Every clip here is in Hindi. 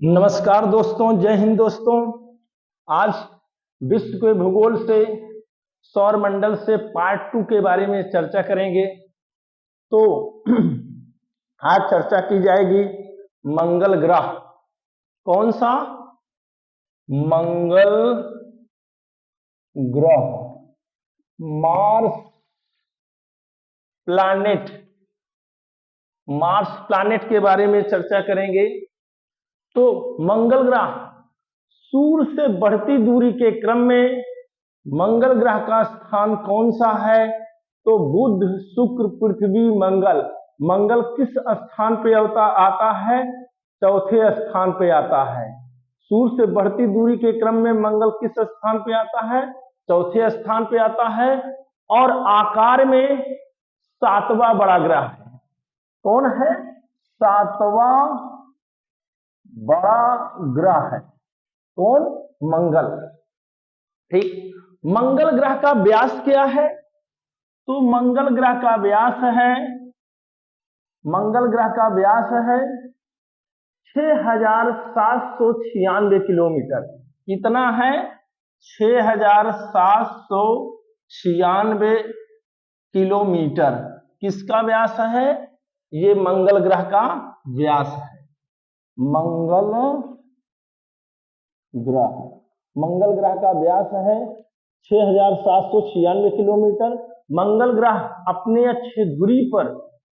नमस्कार दोस्तों, जय हिंद दोस्तों। आज विश्व के भूगोल से सौर मंडल से पार्ट 2 के बारे में चर्चा करेंगे। तो आज चर्चा की जाएगी मंगल ग्रह। कौन सा? मंगल ग्रह, मार्स प्लैनेट। मार्स प्लैनेट के बारे में चर्चा करेंगे। तो मंगल ग्रह सूर्य से बढ़ती दूरी के क्रम में मंगल ग्रह का स्थान कौन सा है? तो बुध, शुक्र, पृथ्वी, मंगल। मंगल किस स्थान पे आता है? चौथे स्थान पे आता है। सूर्य से बढ़ती दूरी के क्रम में मंगल किस स्थान पे आता है? चौथे स्थान पे आता है और आकार में सातवां बड़ा ग्रह है। कौन है? सातवां बड़ा ग्रह है। कौन? मंगल। ठीक। मंगल ग्रह का व्यास क्या है? तो मंगल ग्रह का व्यास है 6796 किलोमीटर। कितना है? 6796 किलोमीटर। किसका व्यास है? ये मंगल ग्रह का व्यास है। मंगल ग्रह का व्यास है 6796 किलोमीटर। मंगल ग्रह अपने अक्ष धुरी पर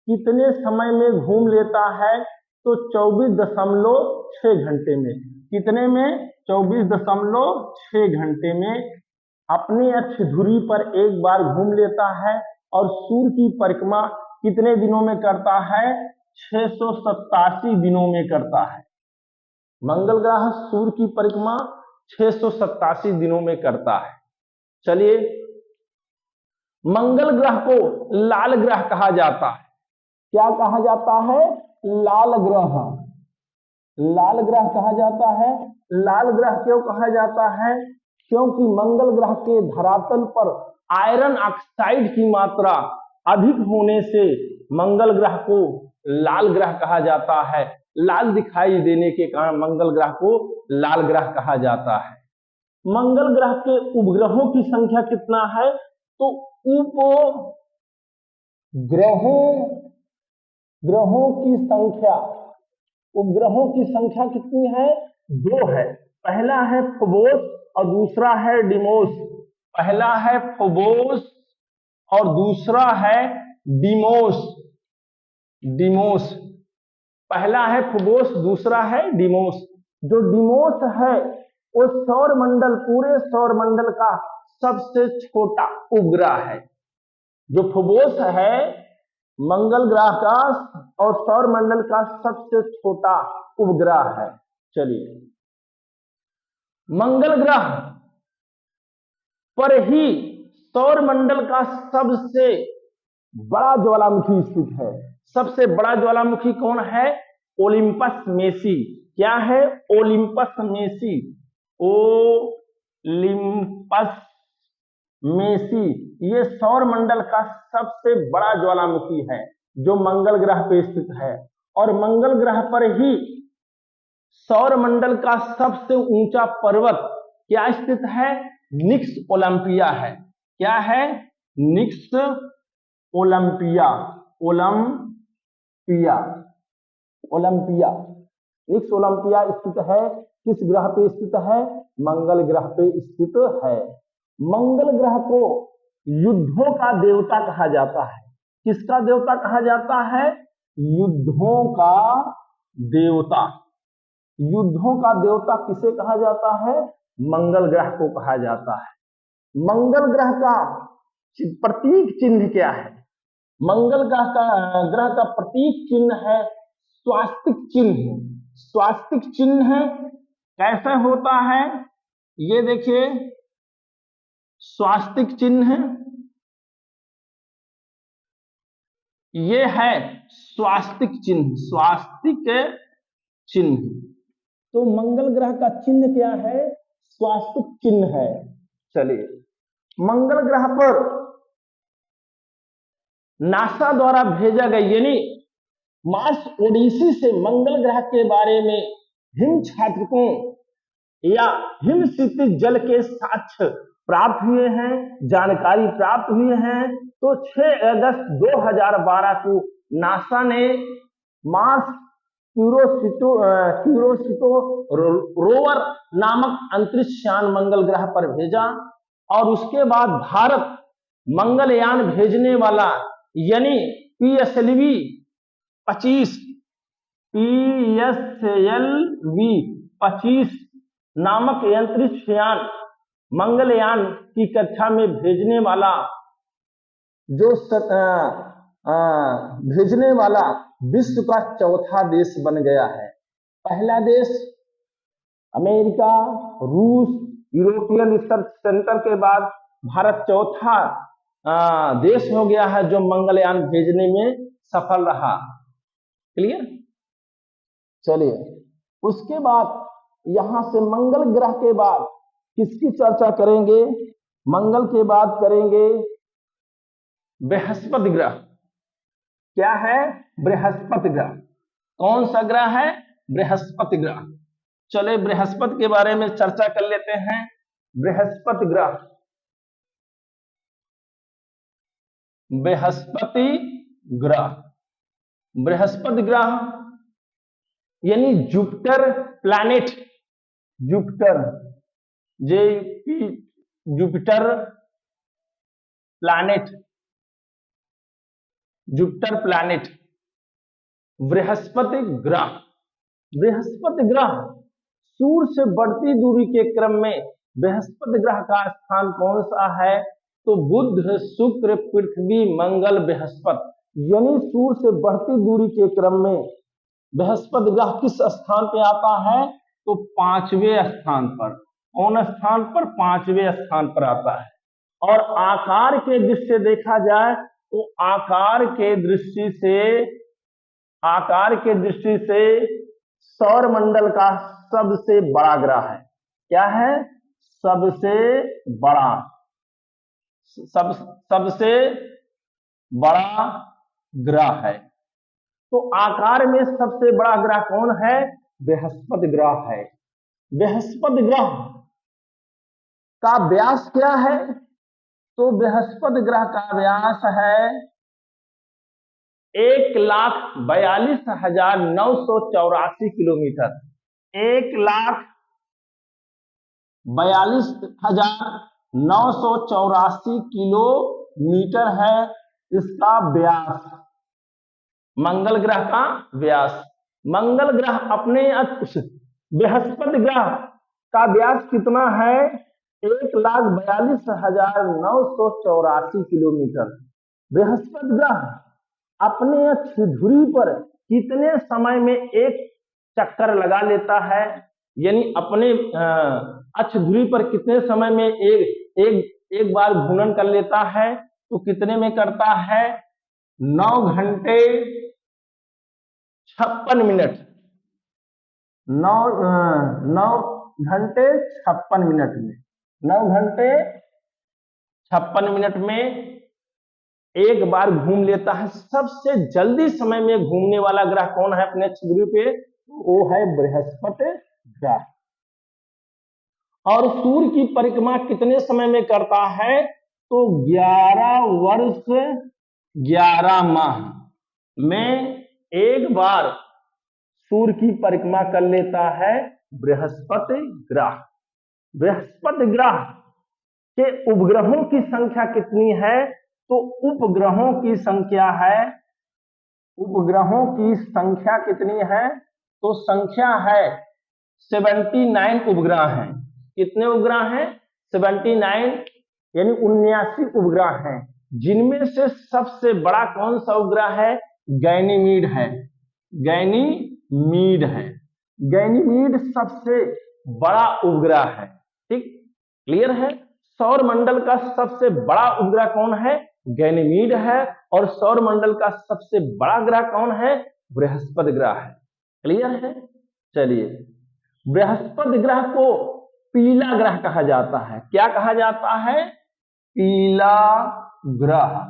कितने समय में घूम लेता है? तो 24.6 घंटे में। कितने में? 24.6 घंटे में अपने अक्ष धुरी पर एक बार घूम लेता है। और सूर्य की परिक्रमा कितने दिनों में करता है? 687 दिनों में करता है। मंगल ग्रह सूर्य की परिक्रमा 687 दिनों में करता है। चलिए, मंगल ग्रह को लाल ग्रह कहा जाता है। क्या कहा जाता है? लाल ग्रह। लाल ग्रह कहा जाता है। लाल ग्रह क्यों कहा जाता है? क्योंकि मंगल ग्रह के धरातल पर आयरन ऑक्साइड की मात्रा अधिक होने से मंगल ग्रह को लाल ग्रह कहा जाता है। लाल दिखाई देने के कारण मंगल ग्रह को लाल ग्रह कहा जाता है। मंगल ग्रह के उपग्रहों की संख्या कितना है? तो उपग्रहों की संख्या कितनी है? 2 है। पहला है फोबोस और दूसरा है डिमोस। पहला है फोबोस और दूसरा है डिमोस। पहला है फोबोस, दूसरा है डिमोस। जो डिमोस है वो पूरे सौर मंडल का सबसे छोटा उपग्रह है। जो फोबोस है मंगल ग्रह का और सौर मंडल का सबसे छोटा उपग्रह है। चलिए, मंगल ग्रह पर ही सौर मंडल का सबसे बड़ा ज्वालामुखी स्थित है। सबसे बड़ा ज्वालामुखी कौन है? ओलिम्पस मेसी। क्या है? ओलिम्पस मेसी। ये सौर मंडल का सबसे बड़ा ज्वालामुखी है जो मंगल ग्रह पे स्थित है। और मंगल ग्रह पर ही सौर मंडल का सबसे ऊंचा पर्वत क्या स्थित है? निक्स ओलंपिया है। क्या है? निक्स ओलंपिया। निक्स ओलंपिया स्थित है। किस ग्रह पे स्थित है? मंगल ग्रह पे स्थित है। मंगल ग्रह को युद्धों का देवता कहा जाता है। किसका देवता कहा जाता है? युद्धों का देवता। युद्धों का देवता किसे कहा जाता है? मंगल ग्रह को कहा जाता है। मंगल ग्रह का प्रतीक चिन्ह क्या है? मंगल ग्रह का प्रतीक चिन्ह है स्वास्तिक चिन्ह। स्वास्तिक चिन्ह कैसे होता है? ये देखिए, स्वास्तिक चिन्ह ये है स्वास्तिक चिन्ह। तो मंगल ग्रह का चिन्ह क्या है? स्वास्तिक चिन्ह है। चलिए, मंगल ग्रह पर नासा द्वारा भेजा गया यानी मार्स ओडिसी से मंगल ग्रह के बारे में हिमछाटकों या हिम क्षितिज जल के साक्ष्य प्राप्त हुए हैं, जानकारी प्राप्त हुई है। तो 6 अगस्त 2012 को नासा ने मार्स क्यूरोसिटो रोवर नामक अंतरिक्ष यान मंगल ग्रह पर भेजा और उसके बाद भारत मंगलयान भेजने वाला यानी PSLV 25 नामक अंतरिक्ष यान मंगलयान की कक्षा में भेजने वाला भेजने वाला विश्व का चौथा देश बन गया है। पहला देश अमेरिका, रूस, यूरोपियन रिसर्च सेंटर के बाद भारत चौथा देश हो गया है जो मंगलयान भेजने में सफल रहा। क्लियर? चलिए, उसके बाद यहां से मंगल ग्रह के बाद किसकी चर्चा करेंगे? मंगल के बाद करेंगे बृहस्पति ग्रह। क्या है? बृहस्पति ग्रह। कौन सा ग्रह है? बृहस्पति ग्रह। चले बृहस्पति के बारे में चर्चा कर लेते हैं। बृहस्पति ग्रह, बृहस्पति ग्रह, बृहस्पति ग्रह यानी Jupiter planet, Jupiter Jupiter planet, Jupiter planet, Brihaspati ग्रह। बृहस्पति ग्रह सूर्य से बढ़ती दूरी के क्रम में बृहस्पति ग्रह का स्थान कौन सा है? तो बुध, शुक्र, पृथ्वी, मंगल, बृहस्पति यानी सूर्य से बढ़ती दूरी के क्रम में बृहस्पति ग्रह किस स्थान पे आता है? तो 5वें स्थान पर। कौन स्थान पर? 5वें स्थान पर आता है। और आकार के दृष्टि से देखा जाए तो आकार के दृष्टि से सौर मंडल का सबसे बड़ा ग्रह है। क्या है? सबसे बड़ा ग्रह है। तो आकार में सबसे बड़ा ग्रह कौन है? बृहस्पति ग्रह है। बृहस्पति ग्रह का व्यास क्या है? तो बृहस्पति ग्रह का व्यास है 1,42,984 किलोमीटर। 1,42,984 किलोमीटर है इसका व्यास, मंगल ग्रह का व्यास। मंगल ग्रह अपने बृहस्पति ग्रह का व्यास कितना है? 1,42,984 किलोमीटर। बृहस्पति ग्रह अपने अक्ष धुरी पर कितने समय में एक चक्कर लगा लेता है? यानी अपने अक्ष धुरी पर कितने समय में एक बार घूर्णन कर लेता है? तो कितने में करता है? 9 घंटे 56 मिनट। 9 घंटे 56 मिनट में, 9 घंटे 56 मिनट में एक बार घूम लेता है। सबसे जल्दी समय में घूमने वाला ग्रह कौन है अपने अक्ष ध्रुव पे? वो है बृहस्पति ग्रह। और सूर्य की परिक्रमा कितने समय में करता है? तो 11 वर्ष 11 माह में एक बार सूर्य की परिक्रमा कर लेता है बृहस्पति ग्रह। बृहस्पति ग्रह के उपग्रहों की संख्या कितनी है? तो उपग्रहों की संख्या कितनी है? तो संख्या है 79 उपग्रह हैं। कितने उपग्रह हैं? 79 यानी 79 उपग्रह हैं, जिनमें से सबसे बड़ा कौन सा उपग्रह है? गैनीमीड है। गैनीमीड सबसे बड़ा उपग्रह है। ठीक, क्लियर है? सौर मंडल का सबसे बड़ा उपग्रह कौन है? गैनीमीड है। और सौर मंडल का सबसे बड़ा ग्रह कौन है? बृहस्पति ग्रह है। क्लियर है? चलिए, बृहस्पति ग्रह को पीला ग्रह कहा जाता है। क्या कहा जाता है? पीला ग्रह।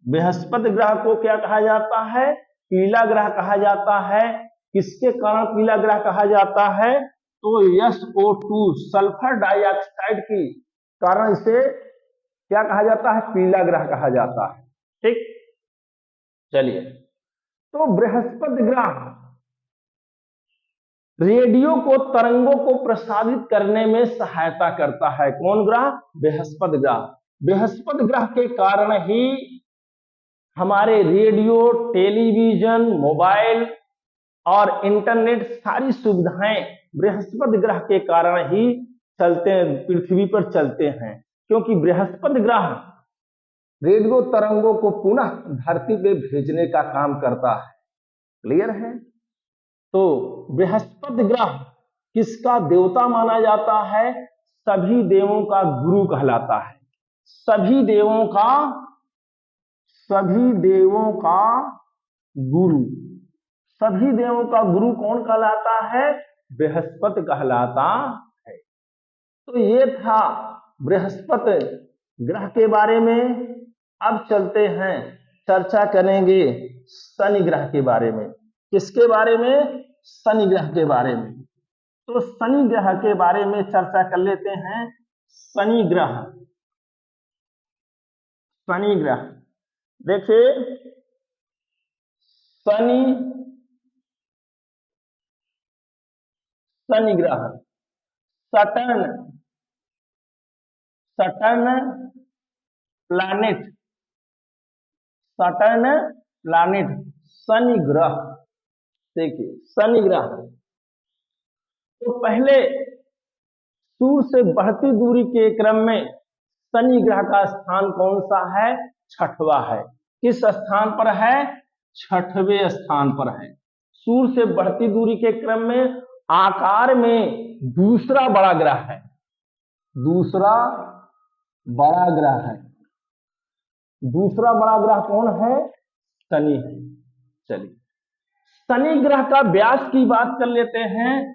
बृहस्पति ग्रह को क्या कहा जाता है? पीला ग्रह कहा जाता है। किसके कारण पीला ग्रह कहा जाता है? तो SO2 सल्फर डाइऑक्साइड की कारण इसे क्या कहा जाता है? पीला ग्रह कहा जाता है। ठीक, चलिए, तो बृहस्पति ग्रह रेडियो को तरंगों को प्रसारित करने में सहायता करता है। कौन ग्रह? बृहस्पति ग्रह। बृहस्पति ग्रह के कारण ही हमारे रेडियो, टेलीविजन, मोबाइल और इंटरनेट सारी सुविधाएं बृहस्पति ग्रह के कारण ही चलते हैं, पृथ्वी पर चलते हैं, क्योंकि बृहस्पति ग्रह रेडियो तरंगों को पुनः धरती पे भेजने का काम करता है। क्लियर है? तो बृहस्पति ग्रह किसका देवता माना जाता है? सभी देवों का गुरु कहलाता है। सभी देवों का गुरु। सभी देवों का गुरु कौन कहलाता है? बृहस्पति कहलाता है। तो ये था बृहस्पति ग्रह के बारे में। अब चलते हैं, चर्चा करेंगे शनि ग्रह के बारे में। किसके बारे में? शनि ग्रह के बारे में। तो शनि ग्रह के बारे में चर्चा कर लेते हैं। शनि ग्रह देखिए, शनि ग्रह सटर्न प्लैनेट शनि ग्रह। देखिए, शनि ग्रह तो पहले सूर्य से बढ़ती दूरी के क्रम में शनि ग्रह का स्थान कौन सा है? छठवां है। किस स्थान पर है? छठवें स्थान पर है। सूर्य से बढ़ती दूरी के क्रम में आकार में दूसरा बड़ा ग्रह है। दूसरा बड़ा ग्रह कौन है? शनि है। चलिए, शनि ग्रह का व्यास की बात कर लेते हैं।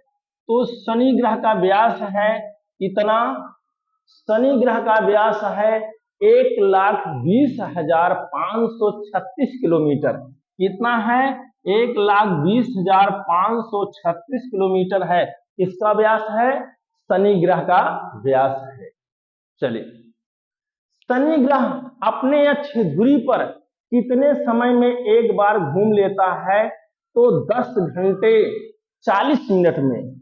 तो शनि ग्रह का व्यास है इतना। शनि ग्रह का व्यास है 1,20,536 किलोमीटर। कितना है? 1,20,536 किलोमीटर है। किसका व्यास है? शनि ग्रह का व्यास है। चलिए, शनि ग्रह अपने अक्ष धुरी पर कितने समय में एक बार घूम लेता है? तो 10 घंटे 40 मिनट में।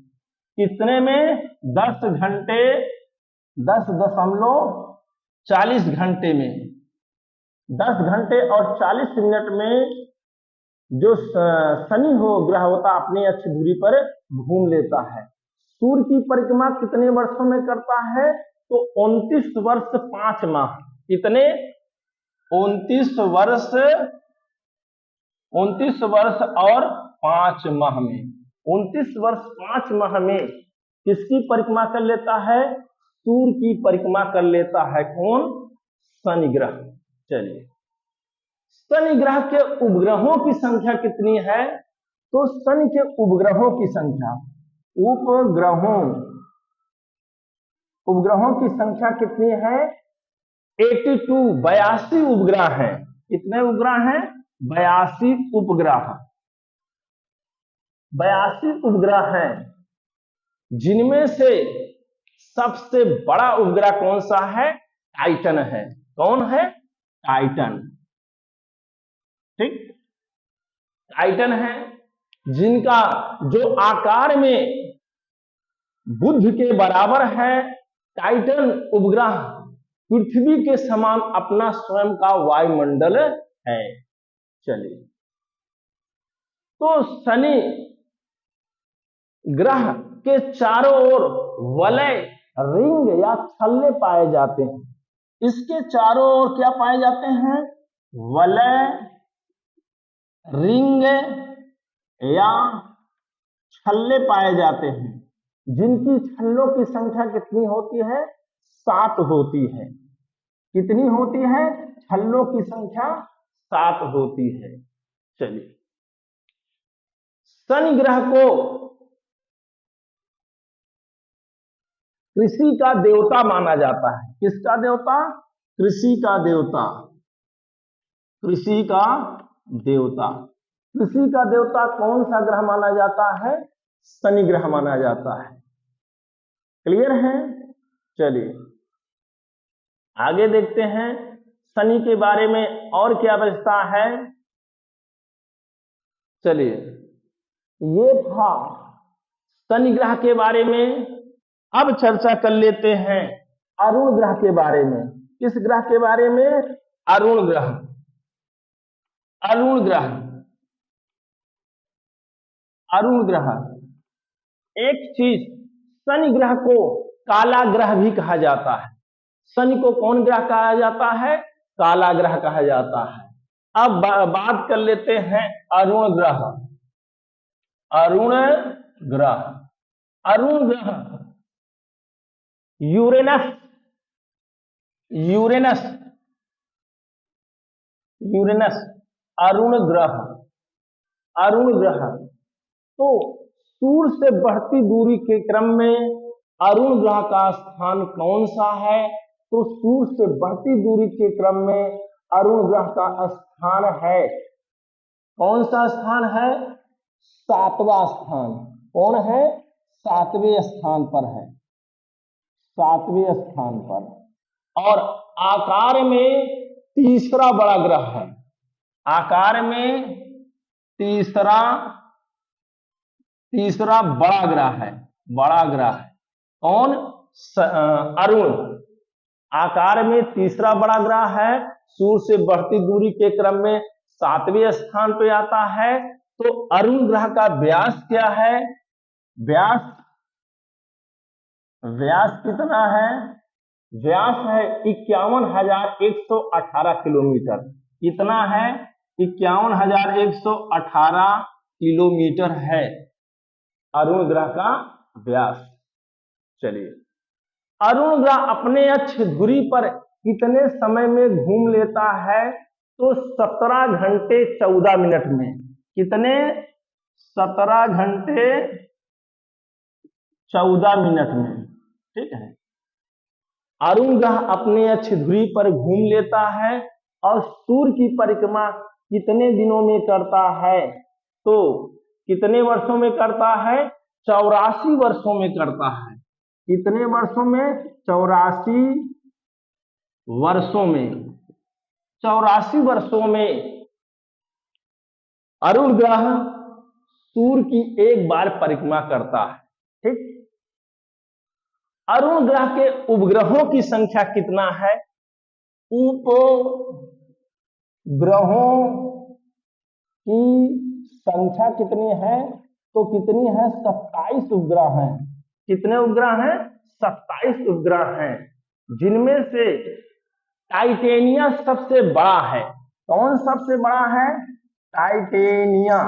कितने में? 10.40 घंटे में। 10 घंटे और 40 मिनट में जो शनि ग्रह होता अपने अक्ष धुरी पर घूम लेता है। सूर्य की परिक्रमा कितने वर्षों में करता है? तो 29 वर्ष 5 माह। कितने? 29 वर्ष और 5 माह में। 29 वर्ष 5 माह में किसकी परिक्रमा कर लेता है? सूर्य की परिक्रमा कर लेता है। कौन? शनि ग्रह। चलिए, शनि ग्रह के उपग्रहों की संख्या कितनी है? तो शनि के उपग्रहों की संख्या कितनी है? 82 उपग्रह हैं। कितने उपग्रह हैं? 82 उपग्रह हैं, जिनमें से सबसे बड़ा उपग्रह कौन सा है? टाइटन है। कौन है? टाइटन। ठीक, टाइटन है, जिनका जो आकार में बुध के बराबर है। टाइटन उपग्रह पृथ्वी के समान अपना स्वयं का वायुमंडल है। चलिए, तो शनि ग्रह के चारों ओर वलय, रिंग या छल्ले पाए जाते हैं। इसके चारों ओर क्या पाए जाते हैं? वलय, रिंग या छल्ले पाए जाते हैं, जिनकी छल्लों की संख्या कितनी होती है? 7 होती है। कितनी होती है? छल्लों की संख्या 7 होती है। चलिए, शनि ग्रह को कृषि का देवता माना जाता है। किसका देवता? कृषि का देवता। कृषि का देवता कौन सा ग्रह माना जाता है? शनि ग्रह माना जाता है। क्लियर है? चलिए आगे देखते हैं शनि के बारे में और क्या विशेषता है। चलिए ये था शनि ग्रह के बारे में। अब चर्चा कर लेते हैं अरुण ग्रह के बारे में। किस ग्रह के बारे में? अरुण ग्रह। अरुण ग्रह, अरुण ग्रह। एक चीज, शनि ग्रह को काला ग्रह भी कहा जाता है। शनि को कौन ग्रह कहा जाता है? काला ग्रह कहा जाता है। अब बात कर लेते हैं अरुण ग्रह। अरुण ग्रह, अरुण ग्रह यूरेनस, यूरेनस, यूरेनस अरुण ग्रह, अरुण ग्रह। तो सूर्य से बढ़ती दूरी के क्रम में अरुण ग्रह का स्थान कौन सा है? तो सूर्य से बढ़ती दूरी के क्रम में अरुण ग्रह का स्थान है, कौन सा स्थान है? सातवां स्थान। कौन है? सातवें स्थान पर है, सातवें स्थान पर। और आकार में तीसरा बड़ा ग्रह है, आकार में तीसरा बड़ा ग्रह है, बड़ा ग्रह है। कौन? अरुण आकार में तीसरा बड़ा ग्रह है, सूर्य से बढ़ती दूरी के क्रम में सातवें स्थान पे आता है। तो अरुण ग्रह का व्यास क्या है? व्यास, व्यास कितना है? व्यास है 51,118 किलोमीटर। कितना है? 51,118 किलोमीटर है अरुण ग्रह का व्यास। चलिए अरुण ग्रह अपने अक्ष धुरी पर कितने समय में घूम लेता है? तो 17 घंटे 14 मिनट में। कितने? 17 घंटे 14 मिनट में। ठीक है, अरुण ग्रह अपने अक्ष धुरी पर घूम लेता है और सूर्य की परिक्रमा कितने दिनों में करता है? तो कितने वर्षों में करता है? 84 वर्षों में करता है। कितने वर्षों में? 84 वर्षों में। 84 वर्षों में अरुण ग्रह सूर्य की एक बार परिक्रमा करता है। ठीक, अरुण ग्रह के उपग्रहों की संख्या कितना है? उपग्रहों की संख्या कितनी है? तो कितनी है? 27 उपग्रह हैं। कितने उपग्रह हैं? 27 उपग्रह हैं, जिनमें से टाइटेनिया सबसे बड़ा है। कौन सबसे बड़ा है? टाइटेनिया,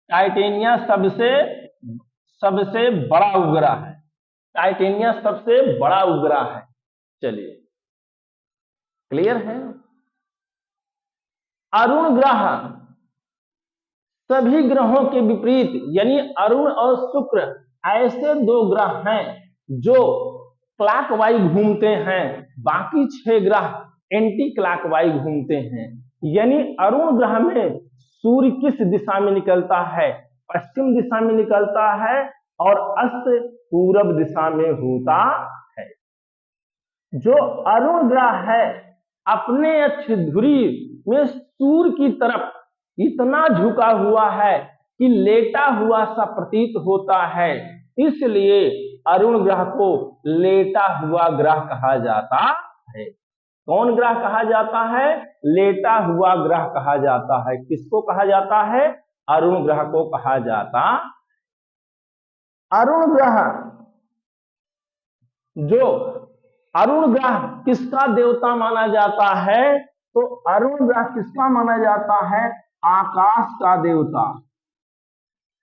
टाइटेनिया सबसे बड़ा उपग्रह है। टाइटेनिया सबसे बड़ा उपग्रह है। चलिए क्लियर है? अरुण ग्रह सभी ग्रहों के विपरीत, यानी अरुण और शुक्र ऐसे दो ग्रह हैं जो क्लॉकवाइज घूमते हैं, बाकी 6 ग्रह एंटी क्लॉकवाइज घूमते हैं। यानी अरुण ग्रह में सूर्य किस दिशा में निकलता है? पश्चिम दिशा में निकलता है और अस्त पूरब दिशा में होता है। जो अरुण ग्रह है अपने अक्ष धुरी में सूर्य की तरफ इतना झुका हुआ है कि लेटा हुआ सा प्रतीत होता है, इसलिए अरुण ग्रह को लेटा हुआ ग्रह कहा जाता है। कौन ग्रह कहा जाता है? लेटा हुआ ग्रह कहा जाता है। किसको कहा जाता है? अरुण ग्रह को कहा जाता। अरुण ग्रह, जो अरुण ग्रह किसका देवता माना जाता है? तो अरुण ग्रह किसका माना जाता है? आकाश का देवता,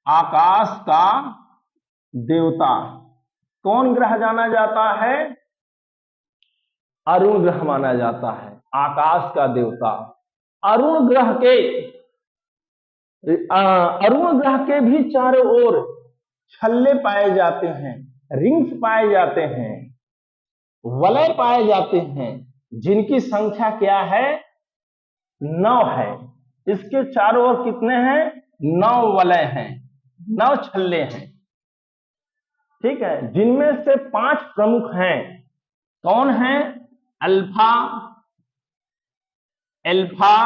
आकाश का देवता। कौन ग्रह जाना जाता है? अरुण ग्रह माना जाता है, आकाश का देवता। अरुण ग्रह के भी चारों ओर छल्ले पाए जाते हैं, रिंग्स पाए जाते हैं, वलय पाए जाते हैं, जिनकी संख्या क्या है? 9 है। इसके चारों ओर कितने हैं? 9 वलय हैं, 9 छल्ले हैं। ठीक है, जिनमें से 5 प्रमुख हैं। कौन है? अल्फा, एल्फा,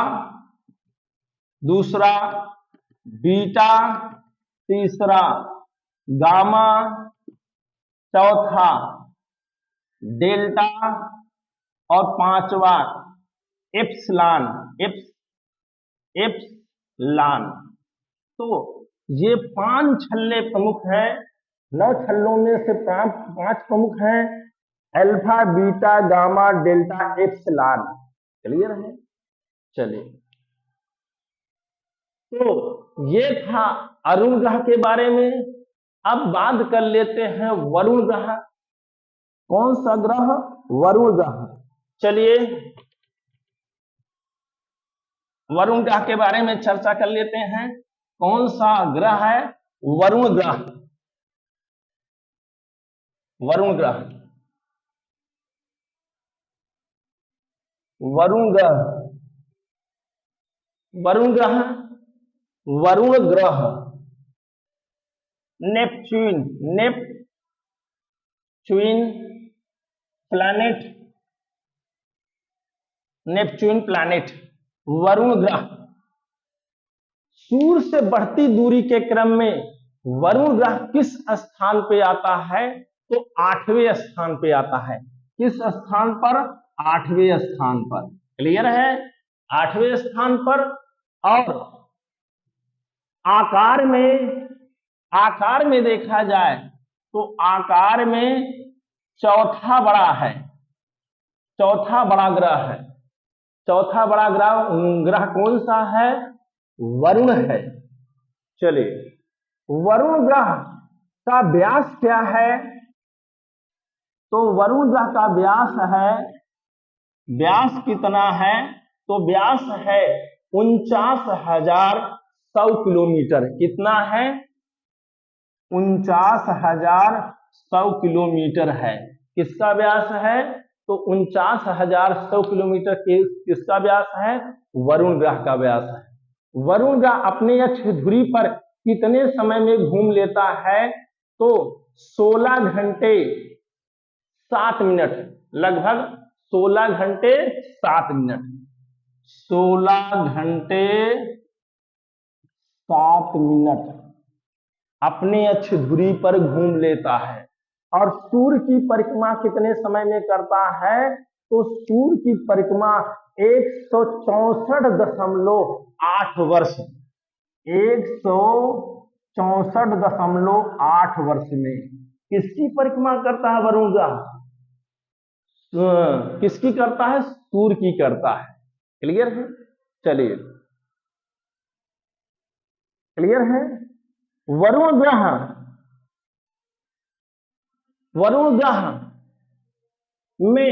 दूसरा बीटा, तीसरा गामा, चौथा डेल्टा और पांचवा एप्सिलॉन। एप्सिलॉन। तो ये 5 छल्ले प्रमुख हैं। 9 छल्लों में से 5 प्रमुख हैं, alpha, beta, gamma, delta, epsilon. Clear है? चलिए, तो ये था अरुण ग्रह के बारे में। अब बात कर लेते हैं वरुण ग्रह। कौन सा ग्रह? वरुण ग्रह। चलिए, वरुण ग्रह के बारे में चर्चा कर लेते हैं। कौन सा ग्रह है? वरुण ग्रह। वरुण ग्रह, वरुण ग्रह, वरुण ग्रह, वरुण ग्रह, Neptune, Neptune planet, Neptune planet, Varun ग्रह। सूर्य से बढ़ती दूरी के क्रम में वरुण ग्रह किस स्थान पे आता है? तो 8वें स्थान पे आता है। किस स्थान पर? 8वें स्थान पर। क्लियर है? 8वें स्थान पर। और आकार में देखा जाए तो आकार में चौथा बड़ा है, चौथा बड़ा ग्रह है। चौथा बड़ा ग्रह कौन सा है? वरुण है। चलिए, वरुण ग्रह का व्यास क्या है? तो वरुण ग्रह का व्यास है, व्यास कितना है? तो व्यास है 49,100 किलोमीटर। कितना है? 49,100 किलोमीटर है। किसका व्यास है? तो 49,100 किलोमीटर किसका व्यास है? वरुण ग्रह का व्यास है। वरुण ग्रह अपने अक्ष धुरी पर कितने समय में घूम लेता है? तो 16 घंटे 7 मिनट, लगभग 16 घंटे 7 मिनट, 16 घंटे 7 मिनट अपने अक्ष धुरी पर घूम लेता है। और सूर्य की परिक्रमा कितने समय में करता है? तो सूर्य की परिक्रमा 164.8 वर्ष, 164.8 वर्ष में किसकी परिक्रमा करता है वरुण ग्रह? किसकी करता है? सूर्य की करता है। क्लियर है? चलिए, क्लियर है? वरुण ग्रह, वरुण ग्रह में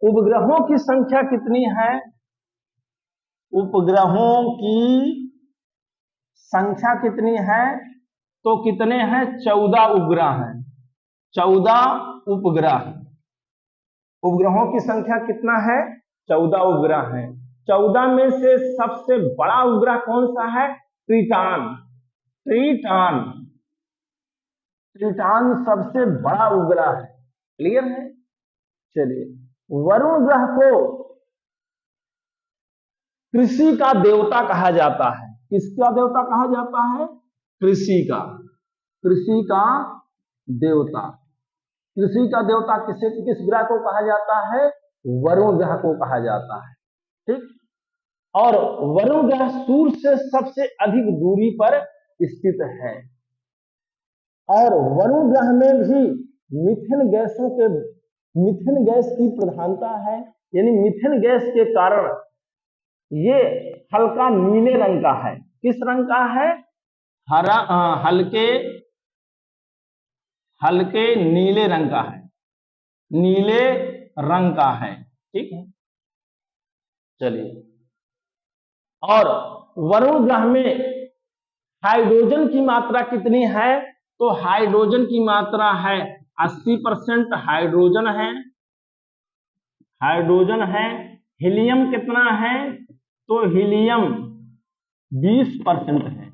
उपग्रहों की संख्या कितनी है? उपग्रहों की संख्या कितनी है? तो कितने हैं? 14 उपग्रह हैं। 14 उपग्रह। उपग्रहों की संख्या कितना है? 14 उपग्रह हैं। 14 में से सबसे बड़ा उपग्रह कौन सा है? ट्रिटॉन। ट्रिटॉन, ट्रिटॉन सबसे बड़ा उपग्रह है। क्लियर है? चलिए, वरुण ग्रह को कृषि का देवता कहा जाता है। किसका देवता कहा जाता है? कृषि का, कृषि का देवता। कृषि का देवता किस ग्रह को कहा जाता है? वरुण ग्रह को कहा जाता है। ठीक। और वरुण ग्रह सूर्य से सबसे अधिक दूरी पर स्थित है। और वरुण ग्रह में भी मीथेन गैस की प्रधानता है। यानी मीथेन गैस के कारण ये हल्का नीले रंग का है। किस रंग का है? हल्के नीले रंग का है। नीले रंग का है। ठीक है? चलिए, और वरुण ग्रह में हाइड्रोजन की मात्रा कितनी है? तो हाइड्रोजन की मात्रा है 80% हाइड्रोजन है। हाइड्रोजन है। हीलियम कितना है? तो हीलियम 20% है।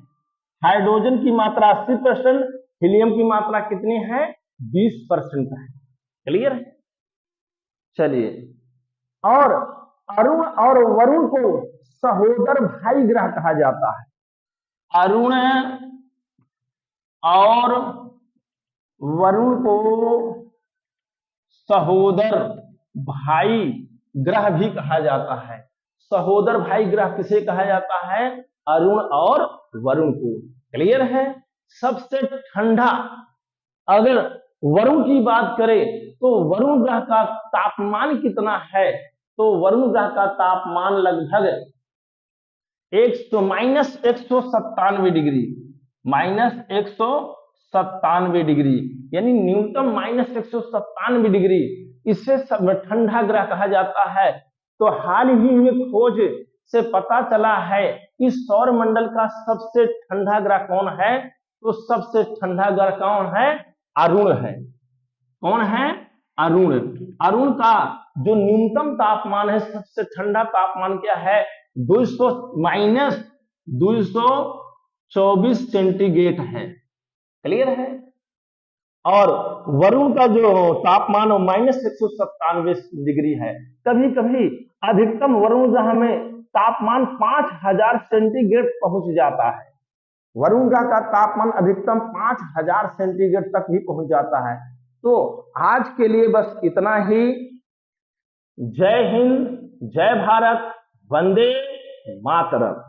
हाइड्रोजन की मात्रा 80%, हीलियम की मात्रा कितनी है? 20% है। क्लियर है? चलिए, और अरुण और वरुण को सहोदर भाई ग्रह कहा जाता है। अरुण और वरुण को सहोदर भाई ग्रह भी कहा जाता है। सहोदर भाई ग्रह किसे कहा जाता है? अरुण और वरुण को। क्लियर है? सबसे ठंडा, अगर वरुण की बात करें तो वरुण ग्रह का तापमान कितना है? तो वरुण ग्रह का तापमान लगभग -197 डिग्री, -197 डिग्री, यानी न्यूनतम -197 डिग्री, इससे ठंडा ग्रह कहा जाता है। तो हाल ही में खोज से पता चला है कि सौर मंडल का सबसे ठंडा ग्रह कौन है? तो सबसे ठंडा ग्रह कौन है? अरुण है। कौन है? अरुण। अरुण का जो न्यूनतम तापमान है, सबसे ठंडा तापमान क्या है? -224 सेंटीग्रेड है। क्लियर है? और वरुण का जो तापमान है -197 डिग्री है। कभी कभी अधिकतम वरुण ग्रह में तापमान 5000 सेंटीग्रेड पहुंच जाता है। वरुण ग्रह का तापमान अधिकतम 5000 सेंटीग्रेड तक भी पहुंच जाता है। तो आज के लिए बस इतना ही। जय हिंद, जय भारत, वंदे मातरम।